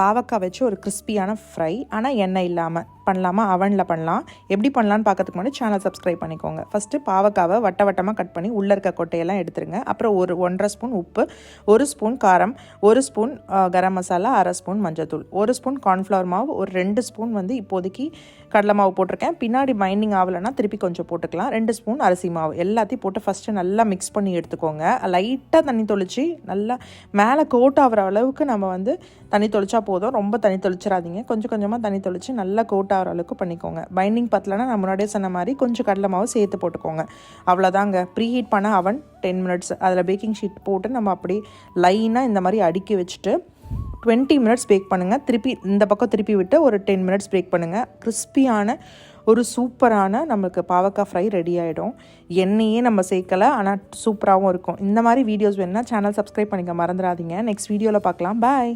பாவக்காய் வச்சு ஒரு கிறிஸ்பியான ஃப்ரை, ஆனால் எண்ணெய் இல்லாமல் பண்ணலாமா, அவனில் பண்ணலாம். எப்படி பண்ணலான்னு பார்க்கறதுக்கு முன்னாடி சேனல் சப்ஸ்கிரைப் பண்ணிக்கோங்க. ஃபஸ்ட்டு பாவக்காவை வட்டமாக கட் பண்ணி உள்ளே இருக்க கொட்டையெல்லாம் எடுத்துருங்க. அப்புறம் 1.5 ஸ்பூன் உப்பு, 1 ஸ்பூன் காரம், 1 ஸ்பூன் கரம் மசாலா, 1/2 ஸ்பூன் மஞ்சத்தூள், 1 ஸ்பூன் கார்ன்ஃப்ளவர் மாவு, ஒரு 2 ஸ்பூன் வந்து இப்போதைக்கு கடலை மாவு போட்டிருக்கேன். பின்னாடி பைண்டிங் ஆகலைன்னா திருப்பி கொஞ்சம் போட்டுக்கலாம். 2 ஸ்பூன் அரிசி மாவு எல்லாத்தையும் போட்டு ஃபஸ்ட்டு நல்லா மிக்ஸ் பண்ணி எடுத்துக்கோங்க. லைட்டாக தண்ணி தொளிச்சு நல்லா மேலே கோட் ஆகிற அளவுக்கு நம்ம வந்து தண்ணி தொளிச்சா போதும். ரொம்ப தண்ணி தொளிச்சிடாதீங்க, கொஞ்சம் கொஞ்சமாக தண்ணி தொளிச்சு நல்லா கோட் ஆகிற அளவுக்கு பண்ணிக்கோங்க. பைண்டிங் பத்தலைன்னா நான் முன்னாடியே சொன்ன மாதிரி கொஞ்சம் கடலை மாவு சேர்த்து போட்டுக்கோங்க. அவ்வளோதாங்க. ப்ரீ ஹீட் பண்ண அவன் 10 மினிட்ஸ், அதில் பேக்கிங் ஷீட் போட்டு நம்ம அப்படி லைனாக இந்த மாதிரி அடுக்கி வச்சுட்டு 20 மினிட்ஸ் பேக் பண்ணுங்கள். திருப்பி இந்த பக்கம் திருப்பி விட்டு ஒரு 10 மினிட்ஸ் பேக் பண்ணுங்கள். கிறிஸ்பியான ஒரு சூப்பரான நம்மளுக்கு பாவக்காய் ஃப்ரை ரெடி ஆகிடும். எண்ணெயே நம்ம சேர்க்கலை, ஆனால் சூப்பராகவும் இருக்கும். இந்த மாதிரி வீடியோஸ் வேணுன்னா சேனல் சப்ஸ்கிரைப் பண்ணிக்க மறந்துடாதீங்க. நெக்ஸ்ட் வீடியோவில் பார்க்கலாம். பாய்.